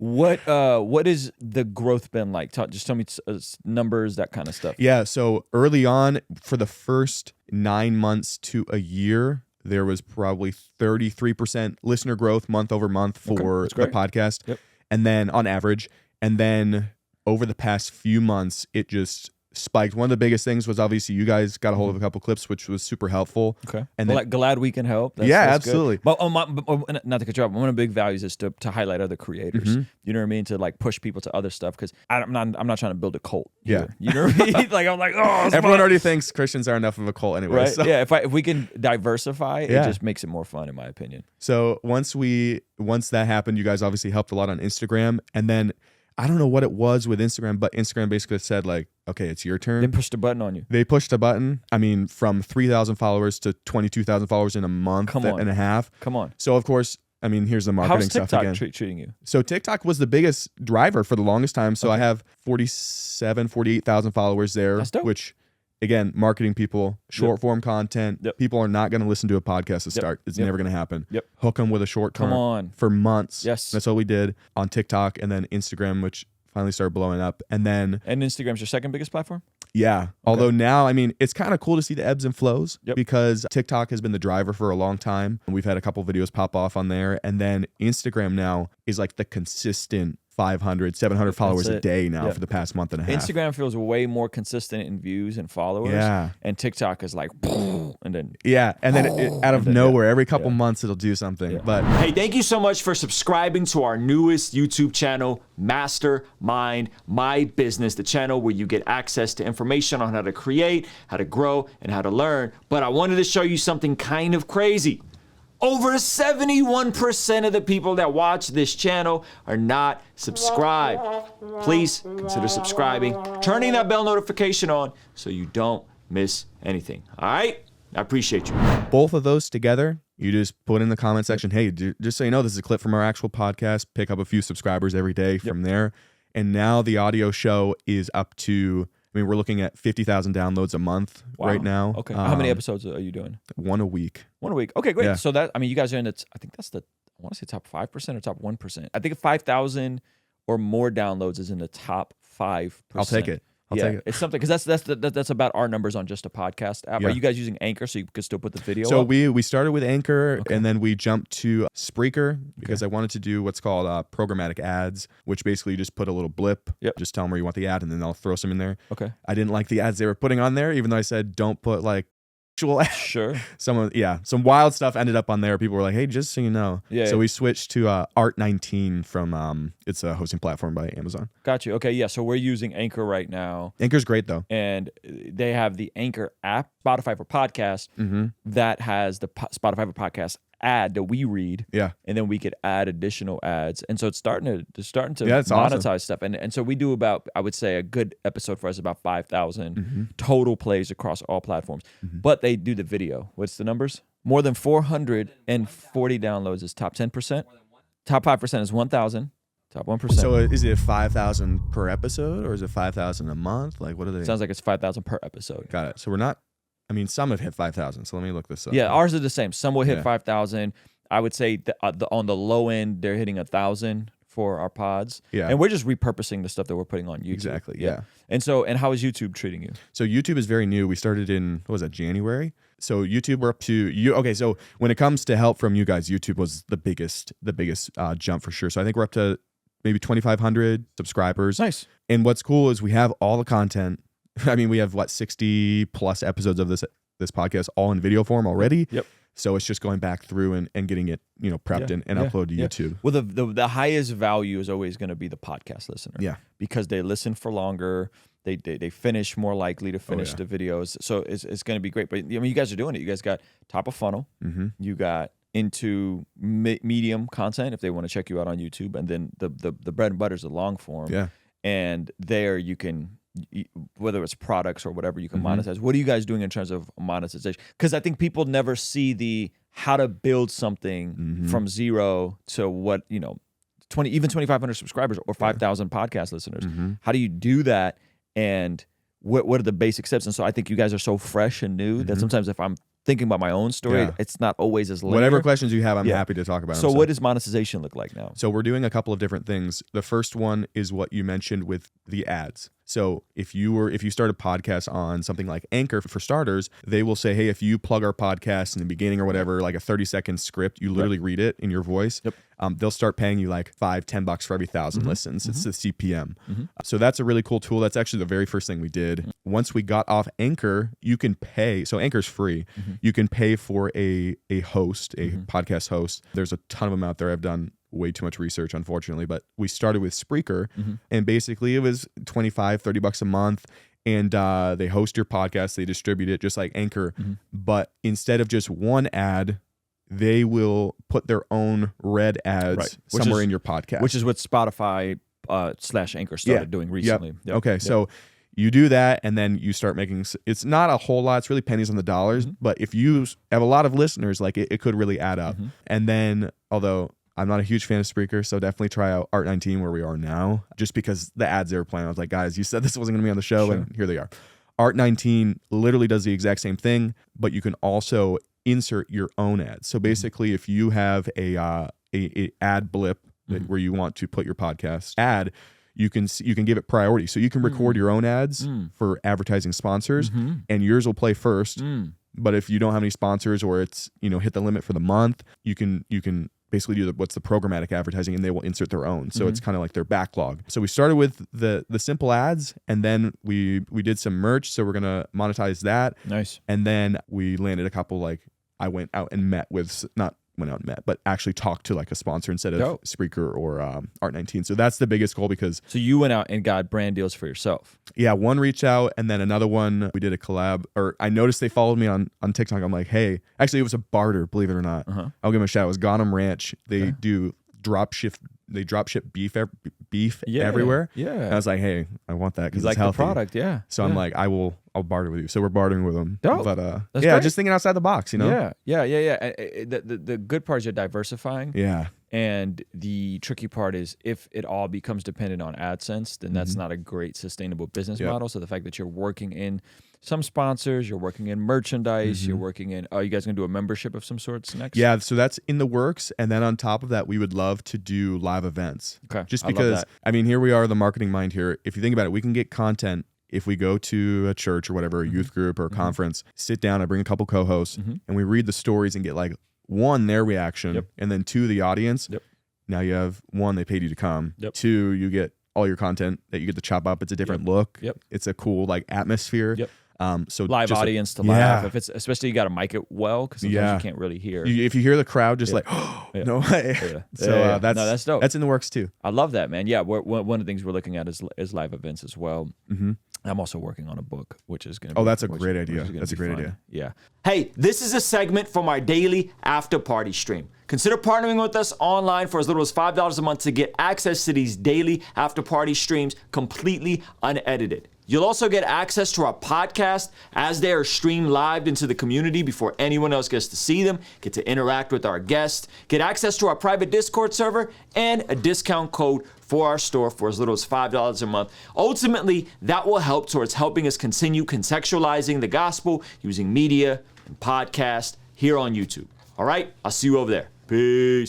What is the growth been like? Just tell me numbers, that kind of stuff. Yeah. So early on, for the first 9 months to a year, there was probably 33% listener growth month over month for the podcast. Yep. And then on average, and then over the past few months, it just spiked. One of the biggest things was obviously you guys got a hold of a couple clips, which was super helpful. Okay. And well, then, glad we can help. That's absolutely. Good. But not to cut you off, one of the big values is to highlight other creators. You know what I mean? To like push people to other stuff, because I'm not trying to build a cult here. You know what I mean? Like I'm like, everyone already thinks Christians are enough of a cult anyway. Right? So. Yeah. If we can diversify, it just makes it more fun, in my opinion. So once that happened, you guys obviously helped a lot on Instagram, and then I don't know what it was with Instagram, but Instagram basically said like, okay, it's your turn. They pushed a button on you. They pushed a button. I mean, from 3,000 followers to 22,000 followers in a month and a half. Come on. So of course, I mean, here's the marketing stuff again. How's TikTok treating you? So TikTok was the biggest driver for the longest time. So I have 48,000 followers there, That's dope. Which again, marketing people, short form content. People are not going to listen to a podcast to start. It's never going to happen. Hook them with a short term for months. Yes. That's what we did on TikTok, and then Instagram, which finally started blowing up. And Instagram's your second biggest platform? Yeah. Okay. Although now, I mean, it's kind of cool to see the ebbs and flows because TikTok has been the driver for a long time. We've had a couple videos pop off on there. And then Instagram now is like the consistent 500, 700 followers a day now for the past month and a half. Instagram feels way more consistent in views and followers. Yeah. And TikTok is like, and then. Yeah. And then it, out of nowhere, every couple months, it'll do something. Yeah. But hey, thank you so much for subscribing to our newest YouTube channel, Mastermind My Business, the channel where you get access to information on how to create, how to grow, and how to learn. But I wanted to show you something kind of crazy. Over 71% of the people that watch this channel are not subscribed. Please consider subscribing, turning that bell notification on so you don't miss anything. All right? I appreciate you. Both of those together, you just put in the comment section, hey, just so you know, this is a clip from our actual podcast. Pick up a few subscribers every day from there. And now the audio show is up to, I mean, we're looking at 50,000 downloads a month right now. Okay. How many episodes are you doing? One a week. One a week. Okay, great. Yeah. So that, I mean, you guys are in I think that's I want to say top 5% or top 1%. I think 5,000 or more downloads is in the top 5%. I'll take it. I'll take it. It's something, because that's about our numbers on just a podcast app. Yeah. Are you guys using Anchor so you could still put the video So up? we started with Anchor, and then we jumped to Spreaker because I wanted to do what's called programmatic ads, which basically you just put a little blip, just tell them where you want the ad, and then they'll throw some in there. Okay. I didn't like the ads they were putting on there, even though I said don't put like actual ads. Sure. Some wild stuff ended up on there. People were like, hey, just so you know. Yeah. So we switched to Art19 from it's a hosting platform by Amazon. Got you. Okay, yeah. So we're using Anchor right now. Anchor's great though. And they have the Anchor app, Spotify for Podcasts, that has the Spotify for Podcasts ad that we read. Yeah. And then we could add additional ads. And so it's starting to it's monetize awesome. stuff. And so we do about, I would say a good episode for us, about 5,000 total plays across all platforms. But they do the video. What's the numbers? More than 440 downloads is top 10%. Top 5% is 1,000. Top 1%. So is it 5,000 per episode, or is it 5,000 a month? Like, what are they? Sounds like it's 5,000 per episode. Got it. So we're not, I mean, some have hit 5,000. So let me look this up. Yeah, ours are the same. Some will hit 5,000. I would say on the low end, they're hitting 1,000 for our pods. Yeah. And we're just repurposing the stuff that we're putting on YouTube. Exactly. Yeah. And how is YouTube treating you? So YouTube is very new. We started in, what was that, January? So YouTube, we're up to okay. So when it comes to help from you guys, YouTube was the biggest jump for sure. So I think we're up to maybe 2,500 subscribers. Nice. And what's cool is we have all the content. I mean, we have 60 plus episodes of this podcast all in video form already. Yep. So it's just going back through and getting it, prepped and uploaded to YouTube. Well, the highest value is always going to be the podcast listener. Yeah. Because they listen for longer. They finish more likely to finish the videos. So it's going to be great. But I mean, you guys are doing it. You guys got top of funnel. You got into medium content if they want to check you out on YouTube, and then the bread and butter is the long form. Yeah. And there you can, whether it's products or whatever, you can monetize. What are you guys doing in terms of monetization? Because I think people never see the how to build something from zero to what, 2,500 subscribers or 5,000 podcast listeners. How do you do that? And what are the basic steps? And so I think you guys are so fresh and new that sometimes if I'm thinking about my own story, Yeah. it's not always as linear. Whatever questions you have, I'm Yeah. happy to talk about So them. what does monetization look like now? So we're doing a couple of different things. The first one is what you mentioned with the ads. So if you start a podcast on something like Anchor, for starters, they will say, hey, if you plug our podcast in the beginning or whatever, like a 30-second script, you literally read it in your voice. Yep. They'll start paying you like $5-10 for every 1,000 listens. It's the CPM. So that's a really cool tool. That's actually the very first thing we did. Once we got off Anchor, you can pay. So Anchor's free. You can pay for a host, a podcast host. There's a ton of them out there. I've done way too much research, unfortunately, but we started with Spreaker, and basically it was $25-30 a month, and they host your podcast, they distribute it just like Anchor, but instead of just one ad, they will put their own red ads somewhere in your podcast, Which is what Spotify / Anchor started doing recently. Yep. Okay, so you do that, and then you start making, it's not a whole lot, it's really pennies on the dollars, but if you have a lot of listeners, like it could really add up. And then, although I'm not a huge fan of Spreaker, so definitely try out Art19 where we are now, just because the ads they were playing, I was like, guys, you said this wasn't going to be on the show, and here they are. Art19 literally does the exact same thing, but you can also insert your own ads. So basically, if you have a ad blip where you want to put your podcast ad, you can give it priority. So you can record your own ads for advertising sponsors, and yours will play first. But if you don't have any sponsors, or it's hit the limit for the month, you can basically do what's the programmatic advertising, and they will insert their own. So it's kind of like their backlog. So we started with the simple ads, and then we did some merch. So we're gonna monetize that. Nice. And then we landed a couple, like I went out and met with, not went out and met, but actually talked to like a sponsor instead of Dope. Spreaker or Art19. So that's the biggest goal, because So you went out and got brand deals for yourself. yeah, one reached out, and then another one, we did a collab, or I noticed they followed me on TikTok. I'm like, hey, actually it was a barter, believe it or not. I'll give them a shout. It was Gonham Ranch. They do drop ship beef everywhere. Yeah. And I was like, hey, I want that because You it's like the healthy. product, yeah. So I'm like, I'll barter with you. So we're bartering with them. Dope. But That's yeah, great. just thinking outside the box, Yeah. The good part is you're diversifying. Yeah. And the tricky part is if it all becomes dependent on AdSense, then that's not a great sustainable business model. So the fact that you're working in some sponsors, you're working in merchandise, you're working in, you guys going to do a membership of some sorts next? Yeah, so that's in the works. And then on top of that, we would love to do live events. Okay. Just I love because, that. I mean, here we are, the marketing mind here. If you think about it, we can get content if we go to a church or whatever, a youth group or a conference, sit down, I bring a couple co-hosts, and we read the stories and get like, one, their reaction, and then two, the audience. Now you have one, they paid you to come. Two, you get all your content that you get to chop up. It's a different look. It's a cool like atmosphere. So Live just audience to laugh. If it's, especially you got to mic it well, because sometimes you can't really hear. If you hear the crowd, just like, oh, no way. So that's dope. That's in the works too. I love that, man. Yeah, one of the things we're looking at is live events as well. I'm also working on a book, which is going to. Oh, that's a great idea. That's a great idea. Yeah. Hey, this is a segment from our daily after party stream. Consider partnering with us online for as little as $5 a month to get access to these daily after party streams completely unedited. You'll also get access to our podcast as they are streamed live into the community before anyone else gets to see them, get to interact with our guests, get access to our private Discord server, and a discount code for our store for as little as $5 a month. Ultimately, that will help towards helping us continue contextualizing the gospel using media and podcast here on YouTube. All right, I'll see you over there. Peace.